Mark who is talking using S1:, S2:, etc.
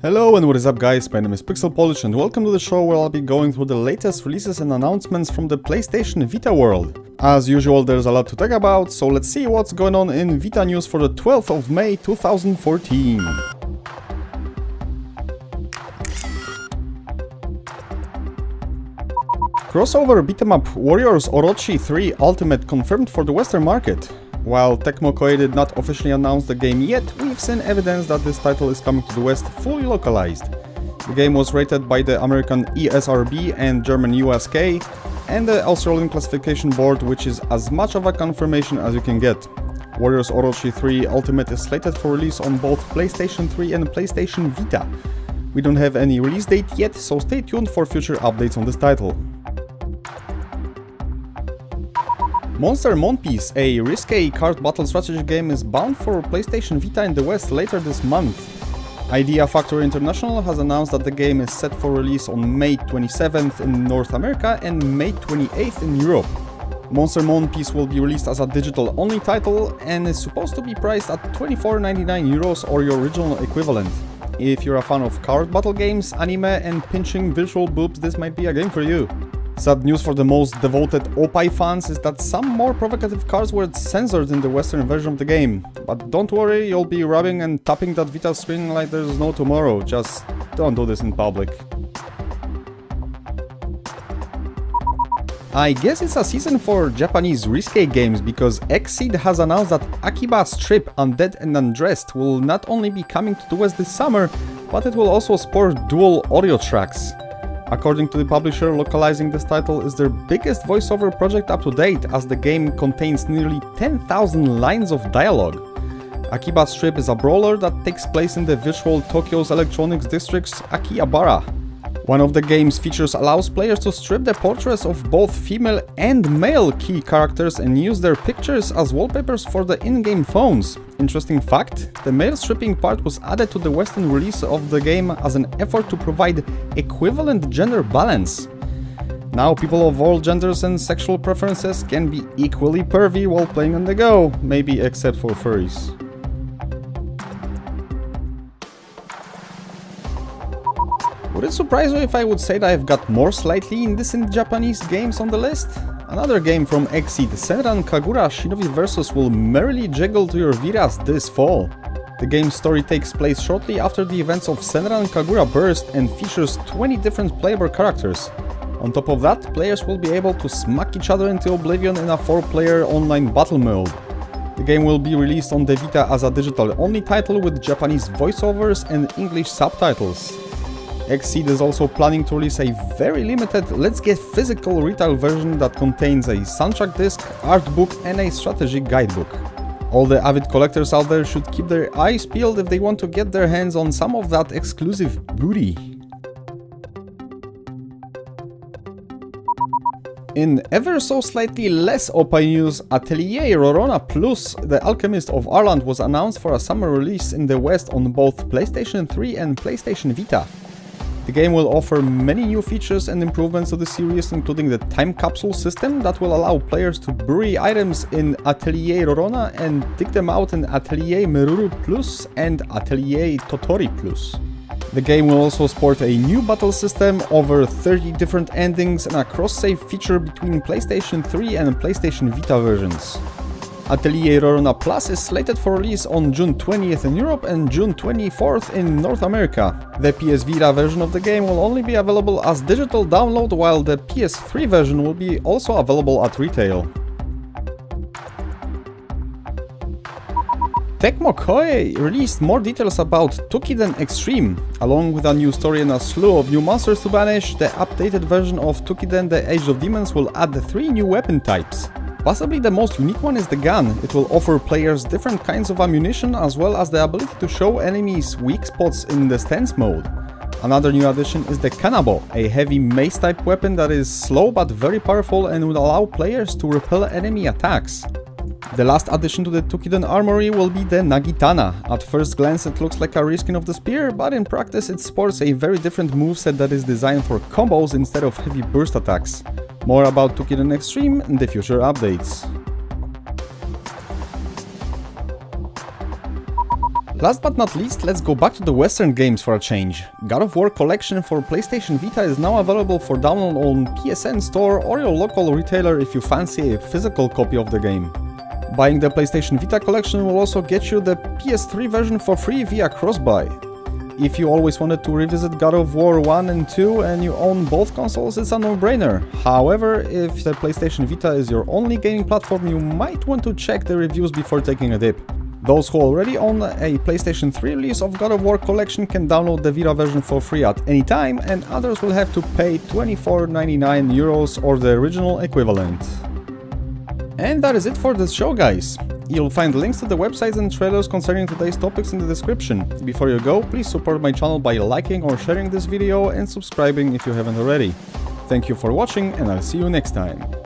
S1: Hello and what is up guys, my name is PixelPolish and welcome to the show where I'll be going through the latest releases and announcements from the PlayStation Vita world. As usual, there's a lot to talk about, so let's see what's going on in Vita news for the 12th of May 2014. Crossover beat'em-up Warriors Orochi 3 Ultimate confirmed for the Western market. While Tecmo Koei did not officially announce the game yet, we've seen evidence that this title is coming to the West fully localized. The game was rated by the American ESRB and German USK, and the Australian Classification Board, which is as much of a confirmation as you can get. Warriors Orochi 3 Ultimate is slated for release on both PlayStation 3 and PlayStation Vita. We don't have any release date yet, so stay tuned for future updates on this title. Monster Monpiece, a risque card battle strategy game, is bound for PlayStation Vita in the West later this month. Idea Factory International has announced that the game is set for release on May 27th in North America and May 28th in Europe. Monster Monpiece will be released as a digital-only title and is supposed to be priced at €24.99 or your original equivalent. If you're a fan of card battle games, anime and pinching virtual boobs, this might be a game for you. Sad news for the most devoted Opie fans is that some more provocative cards were censored in the Western version of the game. But don't worry, you'll be rubbing and tapping that Vita screen like there's no tomorrow, just don't do this in public. I guess it's a season for Japanese risque games because Xseed has announced that Akibas Trip Undead and Undressed will not only be coming to the West this summer, but it will also sport dual audio tracks. According to the publisher, localizing this title is their biggest voiceover project up to date, as the game contains nearly 10,000 lines of dialogue. Akibas Trip is a brawler that takes place in the virtual Tokyo's electronics district's Akihabara. One of the game's features allows players to strip the portraits of both female and male key characters and use their pictures as wallpapers for the in-game phones. Interesting fact, the male stripping part was added to the Western release of the game as an effort to provide equivalent gender balance. Now people of all genders and sexual preferences can be equally pervy while playing on the go, maybe except for furries. Would it surprise you if I would say that I've got more slightly indecent Japanese games on the list? Another game from Xseed, Senran Kagura Shinobi vs. will merrily jiggle to your Vitas this fall. The game's story takes place shortly after the events of Senran Kagura Burst and features 20 different playable characters. On top of that, players will be able to smack each other into oblivion in a 4-player online battle mode. The game will be released on the Vita as a digital-only title with Japanese voiceovers and English subtitles. Xseed is also planning to release a very limited Let's Get Physical retail version that contains a soundtrack disc, art book and a strategy guidebook. All the avid collectors out there should keep their eyes peeled if they want to get their hands on some of that exclusive booty. In ever so slightly less OP news, Atelier Rorona Plus, The Alchemist of Arland, was announced for a summer release in the West on both PlayStation 3 and PlayStation Vita. The game will offer many new features and improvements to the series, including the time capsule system that will allow players to bury items in Atelier Rorona and dig them out in Atelier Meruru Plus and Atelier Totori Plus. The game will also sport a new battle system, over 30 different endings and a cross-save feature between PlayStation 3 and PlayStation Vita versions. Atelier Rorona Plus is slated for release on June 20th in Europe and June 24th in North America. The PS Vita version of the game will only be available as digital download, while the PS3 version will be also available at retail. Tecmo Koei released more details about Toukiden Extreme. Along with a new story and a slew of new monsters to banish, the updated version of Toukiden the Age of Demons will add 3 new weapon types. Possibly the most unique one is the gun. It will offer players different kinds of ammunition as well as the ability to show enemies weak spots in the stance mode. Another new addition is the Kanabo, a heavy mace type weapon that is slow but very powerful and will allow players to repel enemy attacks. The last addition to the Toukiden armory will be the Nagitana. At first glance it looks like a reskin of the spear, but in practice it sports a very different moveset that is designed for combos instead of heavy burst attacks. More about Toukiden Extreme in the future updates. Last but not least, let's go back to the Western games for a change. God of War Collection for PlayStation Vita is now available for download on PSN Store or your local retailer if you fancy a physical copy of the game. Buying the PlayStation Vita collection will also get you the PS3 version for free via cross-buy. If you always wanted to revisit God of War 1 and 2 and you own both consoles, it's a no-brainer. However, if the PlayStation Vita is your only gaming platform, you might want to check the reviews before taking a dip. Those who already own a PlayStation 3 release of God of War Collection can download the Vita version for free at any time, and others will have to pay €24.99 or the original equivalent. And that is it for this show, guys. You'll find links to the websites and trailers concerning today's topics in the description. Before you go, please support my channel by liking or sharing this video and subscribing if you haven't already. Thank you for watching, and I'll see you next time.